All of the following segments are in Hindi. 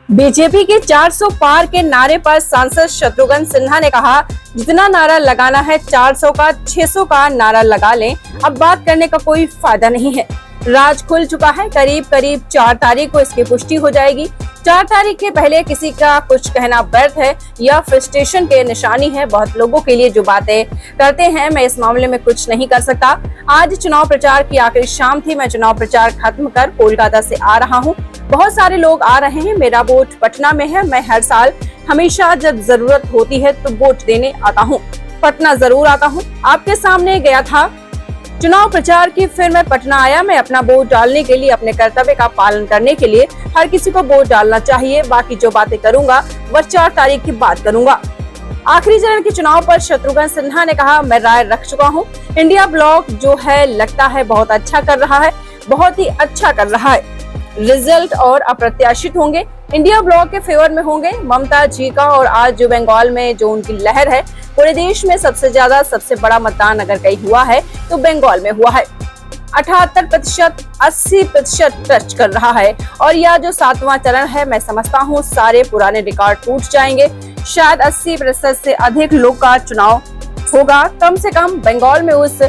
बीजेपी के 400 पार के नारे पर सांसद शत्रुघ्न सिन्हा ने कहा, जितना नारा लगाना है 400 का 600 का नारा लगा लें, अब बात करने का कोई फायदा नहीं है। राज खुल चुका है। करीब 4 तारीख को इसकी पुष्टि हो जाएगी। 4 तारीख के पहले किसी का कुछ कहना व्यर्थ है या फ्रस्ट्रेशन के निशानी है। बहुत लोगों के लिए जो बातें करते हैं, मैं इस मामले में कुछ नहीं कर सकता। आज चुनाव प्रचार की आखिरी शाम थी। मैं चुनाव प्रचार खत्म कर कोलकाता से आ रहा हूँ। बहुत सारे लोग आ रहे हैं। मेरा वोट पटना में है। मैं हर साल हमेशा जब जरूरत होती है तो वोट देने आता हूँ। पटना जरूर आता हूँ। आपके सामने गया था चुनाव प्रचार की, फिर मैं पटना आया। मैं अपना वोट डालने के लिए, अपने कर्तव्य का पालन करने के लिए हर किसी को वोट डालना चाहिए। बाकी जो बातें करूंगा वह 4 तारीख की बात करूंगा। आखिरी चरण के चुनाव पर शत्रुघ्न सिन्हा ने कहा, मैं राय रख चुका हूं। इंडिया ब्लॉक जो है लगता है बहुत अच्छा कर रहा है, बहुत ही अच्छा कर रहा है। रिजल्ट और अप्रत्याशित होंगे, इंडिया ब्लॉक के फेवर में होंगे। ममता जी का और आज जो बंगाल में जो उनकी लहर है, पूरे देश में सबसे ज्यादा, सबसे बड़ा मतदान अगर कहीं हुआ है तो बंगाल में हुआ है। 78%, 80% टच कर रहा है। और यह जो 7वां चरण है, मैं समझता हूँ सारे पुराने रिकॉर्ड टूट जाएंगे। शायद 80% से अधिक लोग का चुनाव होगा। कम से कम बंगाल में उस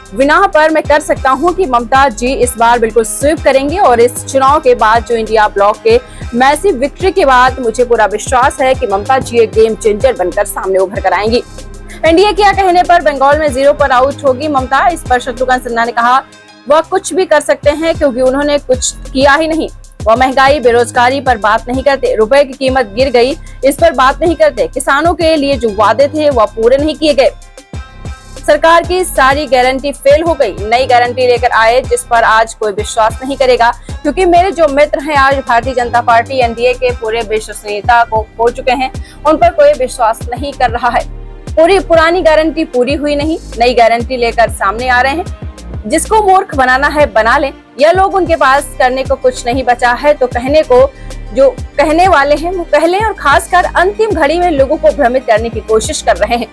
बिना पर मैं कर सकता हूं कि ममता जी इस बार बिल्कुल स्वीप करेंगे। और इस चुनाव के बाद जो इंडिया ब्लॉक के मैसिव विक्ट्री के बाद मुझे पूरा विश्वास है कि ममता जी एक गेम चेंजर बनकर सामने उभर कर आएंगी। एनडीए के कहने पर बंगाल में 0 पर आउट होगी ममता। इस पर शत्रुघ्न सिन्हा ने कहा, वह कुछ भी कर सकते हैं क्योंकि उन्होंने कुछ किया ही नहीं। वह महंगाई, बेरोजगारी पर बात नहीं करते। रुपए की कीमत गिर गई, इस पर बात नहीं करते। किसानों के लिए जो वादे थे वह पूरे नहीं किए गए। सरकार की सारी गारंटी फेल हो गई। नई गारंटी लेकर आए जिस पर आज कोई विश्वास नहीं करेगा, क्योंकि मेरे जो मित्र हैं आज भारतीय जनता पार्टी एनडीए के पूरे विश्वसनीयता को खो चुके हैं। उन पर कोई विश्वास नहीं कर रहा है। पूरी पुरानी गारंटी पूरी हुई नहीं, नई गारंटी लेकर सामने आ रहे हैं। जिसको मूर्ख बनाना है बना ले। यह लोग, उनके पास करने को कुछ नहीं बचा है तो कहने को जो कहने वाले हैं वो कह लें। और खासकर अंतिम घड़ी में लोगों को भ्रमित करने की कोशिश कर रहे हैं।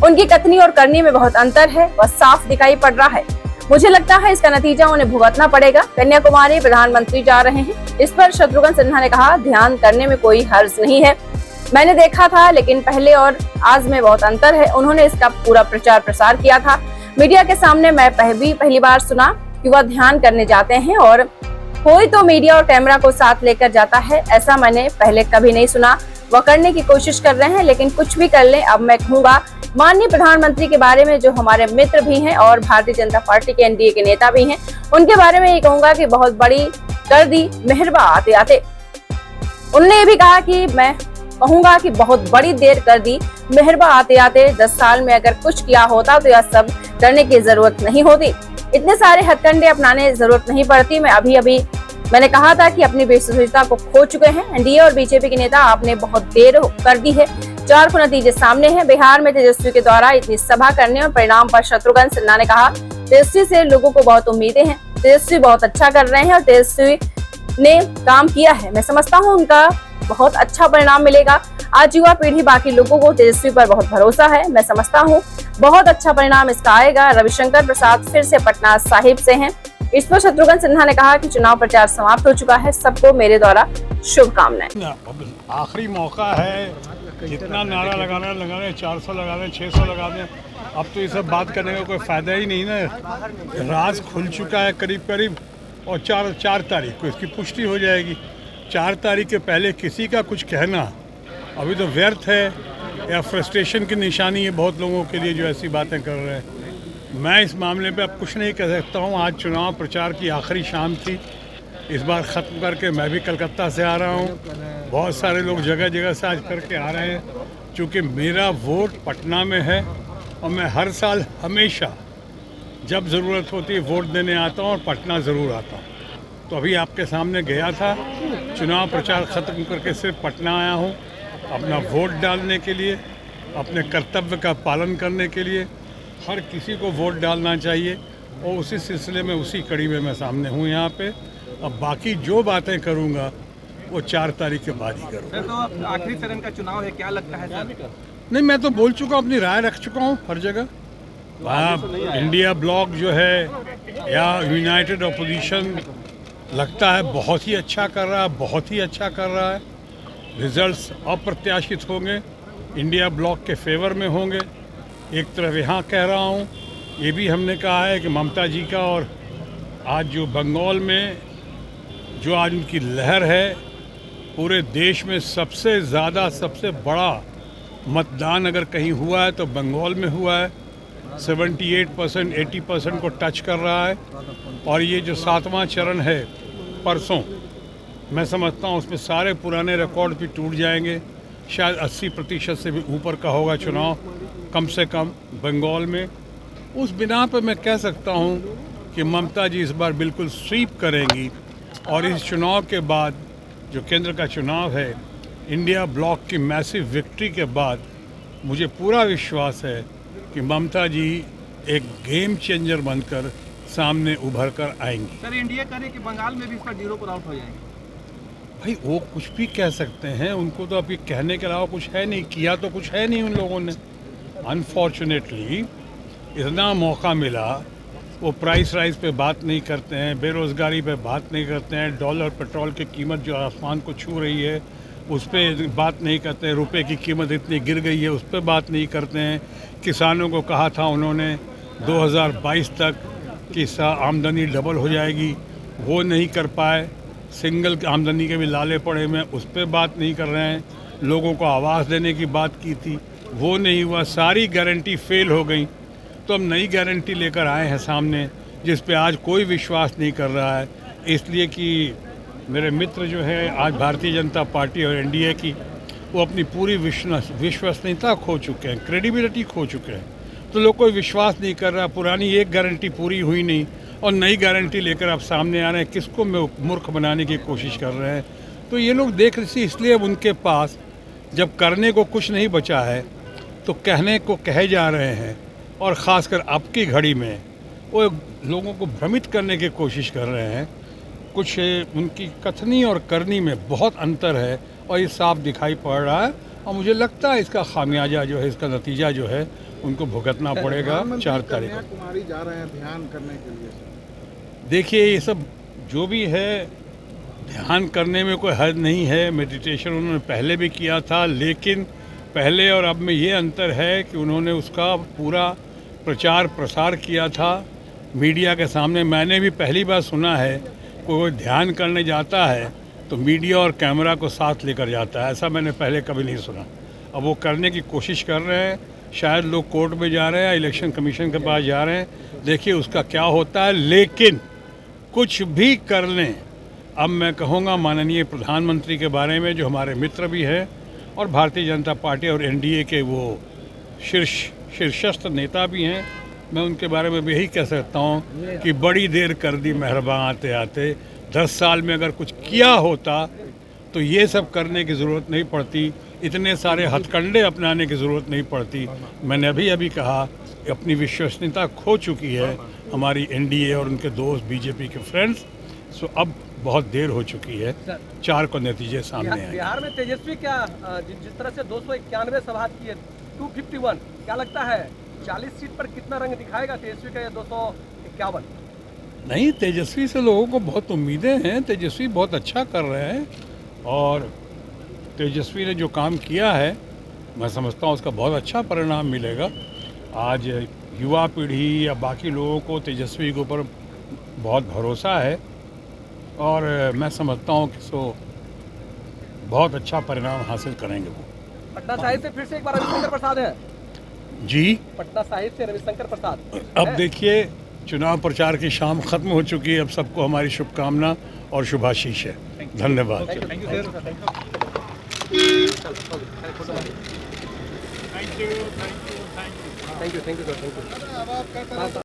उनकी कथनी और करनी में बहुत अंतर है, वह साफ दिखाई पड़ रहा है। मुझे लगता है इसका नतीजा उन्हें भुगतना पड़ेगा। कन्याकुमारी प्रधानमंत्री जा रहे हैं, इस पर शत्रुघ्न सिन्हा ने कहा, ध्यान करने में कोई हर्ज नहीं है। मैंने देखा था, लेकिन पहले और आज में बहुत अंतर है। उन्होंने इसका पूरा प्रचार प्रसार किया था मीडिया के सामने। मैं पहली बार सुना कि वह ध्यान करने जाते हैं और कोई तो मीडिया और कैमरा को साथ लेकर जाता है। ऐसा मैंने पहले कभी नहीं सुना। वह करने की कोशिश कर रहे हैं, लेकिन कुछ भी कर लें, अब मैं कहूँगा माननीय प्रधानमंत्री के बारे में, जो हमारे मित्र भी हैं और भारतीय जनता पार्टी के एनडीए के नेता भी हैं, उनके बारे में ये कहूंगा कि बहुत बड़ी कर दी मेहरबा आते आते। उन्होंने ये भी कहा कि मैं कहूंगा कि बहुत बड़ी देर कर दी मेहरबा आते आते। 10 साल में अगर कुछ किया होता तो यह सब करने की जरूरत नहीं होती। इतने सारे हथकंडे अपनाने जरूरत नहीं पड़ती। मैंने कहा था कि अपनी विश्वसनीयता को खो चुके हैं एनडीए और बीजेपी के नेता। आपने बहुत देर कर दी है। 4 को नतीजे सामने हैं। बिहार में तेजस्वी के द्वारा इतनी सभा करने और परिणाम पर शत्रुघ्न सिन्हा ने कहा, तेजस्वी से लोगों को बहुत उम्मीदें हैं। तेजस्वी बहुत अच्छा कर रहे हैं और तेजस्वी ने काम किया है। मैं समझता हूँ उनका बहुत अच्छा परिणाम मिलेगा। आज युवा पीढ़ी, बाकी लोगों को तेजस्वी पर बहुत भरोसा है। मैं समझता हूँ बहुत अच्छा परिणाम इसका आएगा। रविशंकर प्रसाद फिर से पटना साहिब से हैं। इस पर शत्रुघ्न सिन्हा ने कहा कि चुनाव प्रचार समाप्त हो चुका है। सबको मेरे द्वारा शुभकामनाएं। आखिरी मौका है, जितना नारा लगाना 400 लगा दें, 600 लगा दें। अब तो ये सब बात करने का कोई फ़ायदा ही नहीं ना। राज खुल चुका है करीब और 4 तारीख को इसकी पुष्टि हो जाएगी। 4 तारीख के पहले किसी का कुछ कहना अभी तो व्यर्थ है या फ्रस्ट्रेशन की निशानी है बहुत लोगों के लिए जो ऐसी बातें कर रहे हैं। मैं इस मामले पे अब कुछ नहीं कह सकता हूँ। आज चुनाव प्रचार की आखिरी शाम थी। इस बार ख़त्म करके मैं भी कलकत्ता से आ रहा हूँ। बहुत सारे लोग जगह जगह से आज करके आ रहे हैं। क्योंकि मेरा वोट पटना में है और मैं हर साल हमेशा जब ज़रूरत होती है वोट देने आता हूँ और पटना ज़रूर आता हूँ। तो अभी आपके सामने गया था, चुनाव प्रचार ख़त्म करके सिर्फ पटना आया हूँ अपना वोट डालने के लिए, अपने कर्तव्य का पालन करने के लिए। हर किसी को वोट डालना चाहिए और उसी सिलसिले में, उसी कड़ी में मैं सामने हूँ यहाँ पे। अब बाकी जो बातें करूँगा वो 4 तारीख के बाद ही करूँगा। तो आखिरी चरण का चुनाव है, क्या लगता है सर? नहीं, मैं तो बोल चुका हूँ, अपनी राय रख चुका हूँ हर जगह। इंडिया ब्लॉक जो है या यूनाइटेड अपोजिशन लगता है बहुत ही अच्छा कर रहा है, बहुत ही अच्छा कर रहा है। रिजल्ट्स अप्रत्याशित होंगे, इंडिया ब्लॉक के फेवर में होंगे। एक तरफ यहाँ कह रहा हूँ, ये भी हमने कहा है कि ममता जी का और आज जो बंगाल में जो आज उनकी लहर है, पूरे देश में सबसे ज़्यादा सबसे बड़ा मतदान अगर कहीं हुआ है तो बंगाल में हुआ है। 78% 80% को टच कर रहा है। और ये जो 7वां चरण है परसों, मैं समझता हूँ उसमें सारे पुराने रिकॉर्ड भी टूट जाएंगे। शायद 80% से भी ऊपर का होगा चुनाव कम से कम बंगाल में। उस बिना पर मैं कह सकता हूँ कि ममता जी इस बार बिल्कुल स्वीप करेंगी। और इस चुनाव के बाद जो केंद्र का चुनाव है, इंडिया ब्लॉक की मैसिव विक्ट्री के बाद मुझे पूरा विश्वास है कि ममता जी एक गेम चेंजर बनकर सामने उभर कर आएंगी। सर इंडिया करे कि बंगाल में भी इस पर 0 पर आउट हो जाएंगे? भाई वो कुछ भी कह सकते हैं, उनको तो अभी कहने के अलावा कुछ है नहीं, किया तो कुछ है नहीं उन लोगों ने। अनफॉर्चुनेटली इतना मौका मिला, वो प्राइस राइज पे बात नहीं करते हैं, बेरोज़गारी पे बात नहीं करते हैं, डॉलर पेट्रोल की कीमत जो आसमान को छू रही है उस पर बात नहीं करते हैं, रुपए की कीमत इतनी गिर गई है उस पर बात नहीं करते हैं। किसानों को कहा था उन्होंने 2022 तक कि आमदनी डबल हो जाएगी, वो नहीं कर पाए। सिंगल आमदनी के भी लाले पड़े हुए हैं, उस पर बात नहीं कर रहे हैं। लोगों को आवास देने की बात की थी, वो नहीं हुआ। सारी गारंटी फेल हो गई। तो हम नई गारंटी लेकर आए हैं सामने, जिस पे आज कोई विश्वास नहीं कर रहा है। इसलिए कि मेरे मित्र जो है आज भारतीय जनता पार्टी और एनडीए की, वो अपनी पूरी विश्वसनीयता खो चुके हैं, क्रेडिबिलिटी खो चुके हैं। तो लोग कोई विश्वास नहीं कर रहा। पुरानी एक गारंटी पूरी हुई नहीं और नई गारंटी लेकर आप सामने आ रहे हैं, किसको मूर्ख बनाने की कोशिश कर रहे हैं। तो ये लोग देख रहे थे, इसलिए अब उनके पास जब करने को कुछ नहीं बचा है तो कहने को कहे जा रहे हैं। और ख़ासकर अब की घड़ी में वो लोगों को भ्रमित करने की कोशिश कर रहे हैं। कुछ उनकी कथनी और करनी में बहुत अंतर है और ये साफ दिखाई पड़ रहा है। और मुझे लगता है इसका खामियाजा जो है, इसका नतीजा जो है उनको भुगतना पड़ेगा 4 तारीख को। कुमारी जा रहे हैं ध्यान करने के लिए। देखिए ये सब जो भी है, ध्यान करने में कोई हद नहीं है। मेडिटेशन उन्होंने पहले भी किया था, लेकिन पहले और अब में ये अंतर है कि उन्होंने उसका पूरा प्रचार प्रसार किया था मीडिया के सामने। मैंने भी पहली बार सुना है कोई ध्यान करने जाता है तो मीडिया और कैमरा को साथ लेकर जाता है, ऐसा मैंने पहले कभी नहीं सुना। अब वो करने की कोशिश कर रहे हैं। शायद लोग कोर्ट में जा रहे हैं, इलेक्शन कमीशन के पास जा रहे हैं, देखिए उसका क्या होता है। लेकिन कुछ भी कर लें, अब मैं कहूँगा माननीय प्रधानमंत्री के बारे में, जो हमारे मित्र भी हैं और भारतीय जनता पार्टी और एनडीए के वो शीर्षस्थ नेता भी हैं, मैं उनके बारे में भी यही कह सकता हूँ कि बड़ी देर कर दी मेहरबान आते आते। 10 साल में अगर कुछ किया होता तो ये सब करने की ज़रूरत नहीं पड़ती, इतने सारे हथकंडे अपनाने की ज़रूरत नहीं पड़ती। मैंने अभी कहा कि अपनी विश्वसनीयता खो चुकी है हमारी एनडीए और उनके दोस्त बीजेपी के फ्रेंड्स। सो अब बहुत देर हो चुकी है, 4 को नतीजे सामने आए। बिहार में तेजस्वी क्या जिस तरह से 291 सभा की है, 251, क्या लगता है 40 सीट पर कितना रंग दिखाएगा तेजस्वी का, या 251? नहीं, तेजस्वी से लोगों को बहुत उम्मीदें हैं। तेजस्वी बहुत अच्छा कर रहे हैं और तेजस्वी ने जो काम किया है, मैं समझता हूँ उसका बहुत अच्छा परिणाम मिलेगा। आज युवा पीढ़ी या बाकी लोगों को तेजस्वी के ऊपर बहुत भरोसा है और मैं समझता हूँ कि बहुत अच्छा परिणाम हासिल करेंगे वो। पटना साहिब से फिर से एक बार रविशंकर प्रसाद है जी, पटना साहिब से रविशंकर प्रसाद। अब देखिए चुनाव प्रचार की शाम खत्म हो चुकी है। अब सबको हमारी शुभकामना और शुभाशीष है। धन्यवाद। Thank you sir.